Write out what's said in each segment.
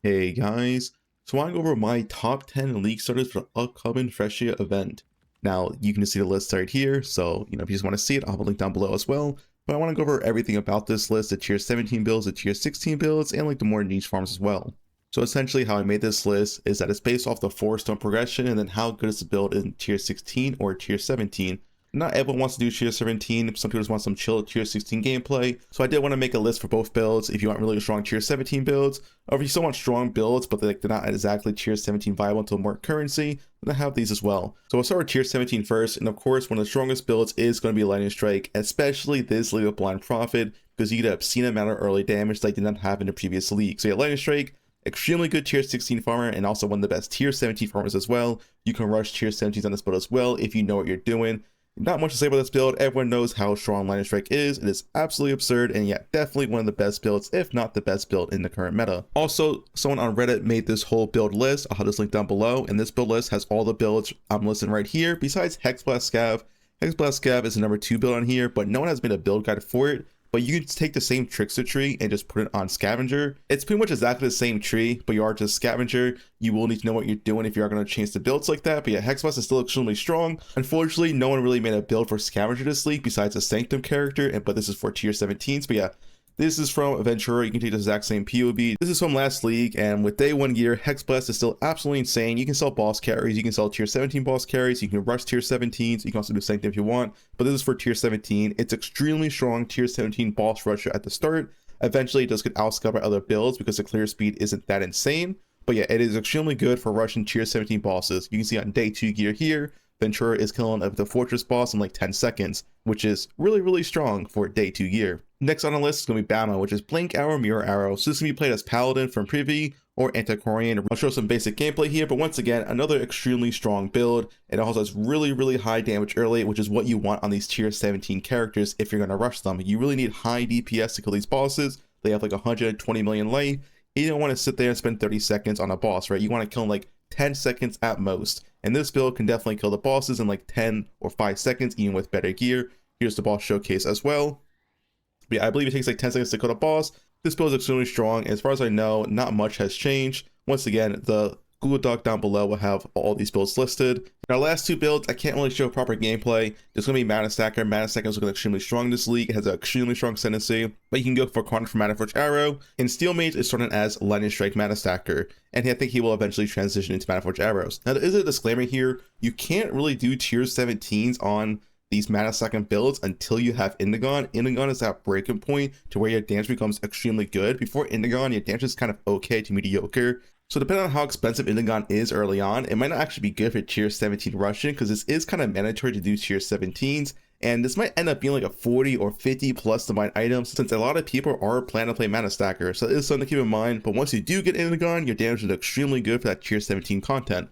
Hey guys, so I want to go over my top 10 league starters for the upcoming Phrecia event. Now, you can just see the list right here, so if you just want to see it, I'll have a link down below as well. But I want to go over everything about this list, the tier 17 builds, the tier 16 builds, and like the more niche farms as well. So essentially how I made this list is that it's based off the 4-stone progression and then how good is the build in tier 16 or tier 17. Not everyone wants to do tier 17, some people just want some chill tier 16 gameplay. So I did want to make a list for both builds if you want really strong tier 17 builds, or if you still want strong builds but they're not exactly tier 17 viable until more currency, then I have these as well. So we'll start with tier 17 first, and of course one of the strongest builds is going to be Lightning Strike, especially this league of Blind Prophet, because you get an obscene amount of early damage that you did not have in the previous league. So yeah, Lightning Strike, extremely good tier 16 farmer and also one of the best tier 17 farmers as well. You can rush tier 17s on this build as well if you know what you're doing. Not much to say about this build. Everyone knows how strong Lightning Strike is. It is absolutely absurd, and yet definitely one of the best builds, if not the best build in the current meta. Also, someone on Reddit made this whole build list. I'll have this link down below, and this build list has all the builds I'm listing right here, besides Hexblast Scav. Hexblast Scav is the number 2 build on here, but no one has made a build guide for it. But you can take the same Trickster tree and just put it on Scavenger. It's pretty much exactly the same tree, but you are just Scavenger. You will need to know what you're doing if you are going to change the builds like that. But yeah, Hexblast is still extremely strong. Unfortunately, no one really made a build for Scavenger this league besides a Sanctum character, but this is for tier 17s. But yeah, this is from Ventura. You can take the exact same POB. This is from last league, and with day 1 gear, Hexblast is still absolutely insane. You can sell boss carries, you can sell tier 17 boss carries, you can rush tier 17s, you can also do Sanctum if you want, but this is for tier 17. It's extremely strong tier 17 boss rusher at the start. Eventually, it does get outscaled by other builds because the clear speed isn't that insane, but yeah, it is extremely good for rushing tier 17 bosses. You can see on day 2 gear here, Ventura is killing the Fortress boss in like 10 seconds, which is really strong for day 2 gear. Next on the list is going to be Bama, which is Blink Arrow, Mirror Arrow. So this can be played as Paladin from Privy or Antiquarian. I'll show some basic gameplay here, but once again, another extremely strong build. It also has really high damage early, which is what you want on these tier 17 characters if you're going to rush them. You really need high DPS to kill these bosses. They have like 120 million life. You don't want to sit there and spend 30 seconds on a boss, right? You want to kill them like 10 seconds at most. And this build can definitely kill the bosses in like 10 or 5 seconds, even with better gear. Here's the boss showcase as well. But yeah, I believe it takes like 10 seconds to kill the boss. This build is extremely strong. As far as I know, not much has changed. Once again, the Google Doc down below will have all these builds listed. In our last 2 builds, I can't really show proper gameplay. There's going to be Mana Stacker. Mana Stacker is looking extremely strong in this league. It has an extremely strong ascendancy. But you can go for Chronic for Mana Forge Arrow. And Steel Mage is starting as Lightning Strike Mana Stacker. And I think he will eventually transition into Mana Forge Arrows. Now, there is a disclaimer here. You can't really do tier 17s on these Mana Stacking builds until you have Indigon. Indigon is that breaking point to where your damage becomes extremely good. Before Indigon, your damage is kind of okay to mediocre. So depending on how expensive Indigon is early on, it might not actually be good for tier 17 rushing, because this is kind of mandatory to do tier 17s. And this might end up being like a 40 or 50 plus divine items, since a lot of people are planning to play Mana Stacker. So it is something to keep in mind. But once you do get Indigon, your damage is extremely good for that tier 17 content.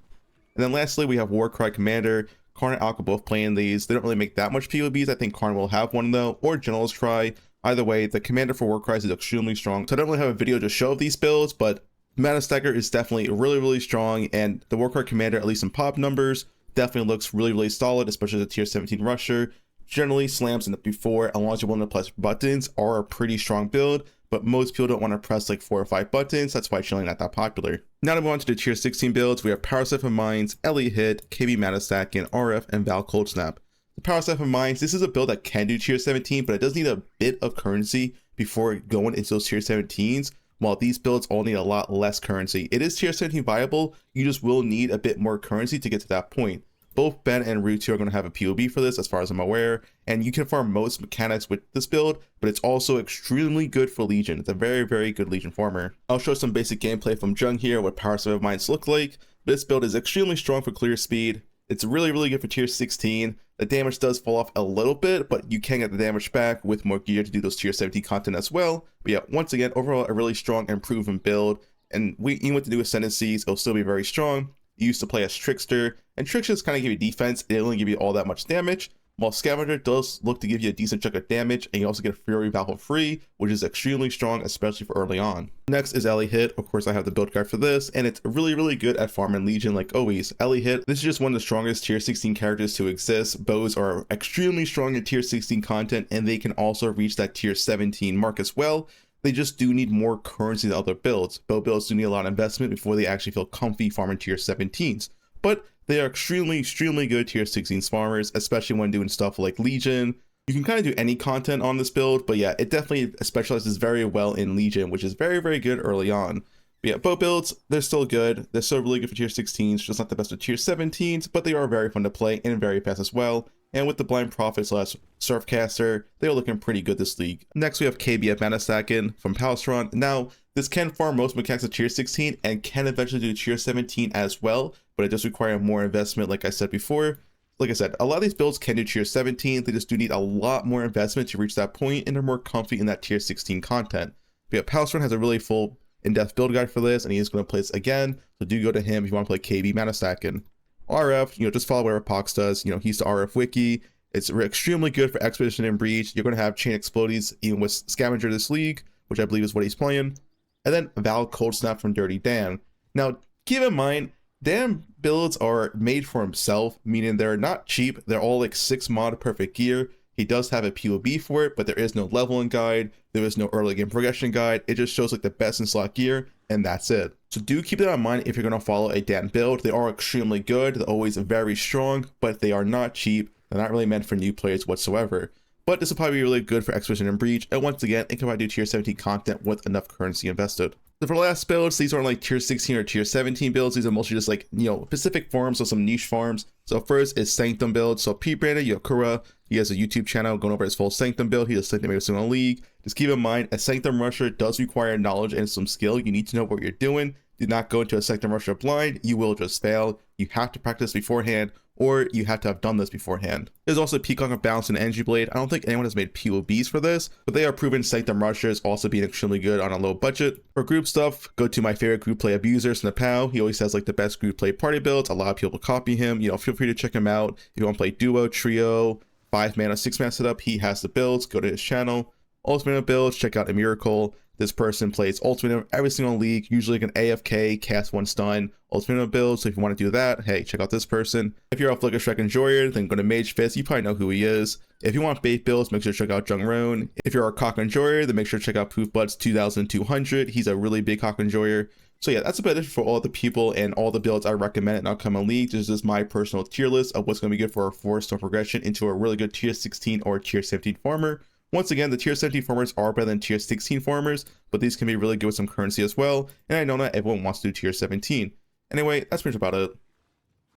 And then lastly, we have Warcry Commander. Karn and Alka both playing these. They don't really make that much POBs. I think Karn will have one though, or General's Try. Either way, the commander for Warcry is extremely strong. So I don't really have a video to show these builds, but Mana Stacker is definitely really strong, and the Warcry Commander, at least in pop numbers, definitely looks really solid, especially as a tier 17 rusher. Generally, slams in it before, as long as you're willing to press buttons, are a pretty strong build, but most people don't want to press like 4 or 5 buttons. That's why it's generally not that popular. Now to move on to the tier 16 builds, we have Power Set of Mines, Ellie Hit, KB Mana Stacking, RF, and Val Cold Snap. The Power Set of Mines, this is a build that can do tier 17, but it does need a bit of currency before going into those tier 17s, while these builds all need a lot less currency. It is tier 17 viable, you just will need a bit more currency to get to that point. Both Ben and Rutu are going to have a POB for this as far as I'm aware, and you can farm most mechanics with this build, but it's also extremely good for Legion. It's a very good Legion farmer. I'll show some basic gameplay from Jung here, what Power Set of Mines look like. This build is extremely strong for clear speed. It's really good for tier 16. The damage does fall off a little bit, but you can get the damage back with more gear to do those tier 17 content as well. But yeah, once again, overall a really strong and proven build, and even with the new ascendancies, it'll still be very strong. You used to play as Trickster, and Tricksters kind of give you defense. It doesn't give you all that much damage, while Scavenger does look to give you a decent chunk of damage, and you also get a Fury Valve free, which is extremely strong, especially for early on. Next is Ellie Hit. Of course, I have the build guide for this, and it's really good at farming Legion like always. Ellie Hit, this is just one of the strongest tier 16 characters to exist. Bows are extremely strong in tier 16 content, and they can also reach that tier 17 mark as well. They just do need more currency than other builds. Both builds do need a lot of investment before they actually feel comfy farming tier 17s. But they are extremely good tier 16s farmers, especially when doing stuff like Legion. You can kind of do any content on this build, but yeah, it definitely specializes very well in Legion, which is very good early on. But yeah, both builds, they're still good. They're still really good for tier 16s, just not the best with tier 17s, but they are very fun to play and very fast as well. And with the Blind Prophet / Surfcaster, they're looking pretty good this league. Next, we have KBF Mana Stacking from Palstron. Now, this can farm most mechanics of tier 16 and can eventually do tier 17 as well, but it does require more investment, like I said before. Like I said, a lot of these builds can do tier 17, they just do need a lot more investment to reach that point, and they're more comfy in that tier 16 content. But yeah, Palstron has a really full in-depth build guide for this, and he is going to play this again, so do go to him if you want to play KB Mana Stacking. RF, just follow whatever Pox does. He's the RF wiki. It's extremely good for Expedition and Breach. You're going to have Chain Explodies even with Scavenger this league, which I believe is what he's playing. And then Val Cold Snap from Dirty Dan. Now, keep in mind, Dan builds are made for himself, meaning they're not cheap. They're all like 6 mod perfect gear. He does have a POB for it, but there is no leveling guide. There is no early game progression guide. It just shows like the best in slot gear, and that's it. So do keep that in mind if you're going to follow a Dan build. They are extremely good. They're always very strong, but they are not cheap. They're not really meant for new players whatsoever. But this will probably be really good for Expedition and Breach. And once again, it can probably do tier 17 content with enough currency invested. So for the last builds, these aren't like tier 16 or tier 17 builds. These are mostly just like, specific farms or some niche farms. So first is Sanctum build. So P. Brandon Yakura, he has a YouTube channel going over his full Sanctum build. He does Sanctum every single league. Just keep in mind, a Sanctum Rusher does require knowledge and some skill. You need to know what you're doing. Do not go into a Sanctum Rusher blind. You will just fail. You have to practice beforehand, or you have to have done this beforehand. There's also Peacock of Balance and Energy Blade. I don't think anyone has made POBs for this, but they are proven Sanctum Rushers, also being extremely good on a low budget. For group stuff, go to my favorite group play abusers, Snapao. He always has like the best group play party builds. A lot of people copy him. Feel free to check him out. If you want to play duo, trio, 5-mana, 6-mana setup, he has the builds. Go to his channel. Ultimate builds, check out a Miracle. This person plays Ultimate every single league, usually like an AFK, cast 1 stun, Ultimate build. So if you want to do that, hey, check out this person. If you're a Flicker Shrek Enjoyer, then go to Mage Fist. You probably know who he is. If you want bait builds, make sure to check out Jung Roan. If you're a Cock Enjoyer, then make sure to check out Poof Butts 2200. He's a really big Cock Enjoyer. So yeah, that's about it for all the people and all the builds I recommend in upcoming leagues. This is my personal tier list of what's going to be good for a 4-star progression into a really good tier 16 or tier 17 farmer. Once again, the tier 17 farmers are better than tier 16 farmers, but these can be really good with some currency as well, and I know not everyone wants to do tier 17. Anyway, that's pretty much about it.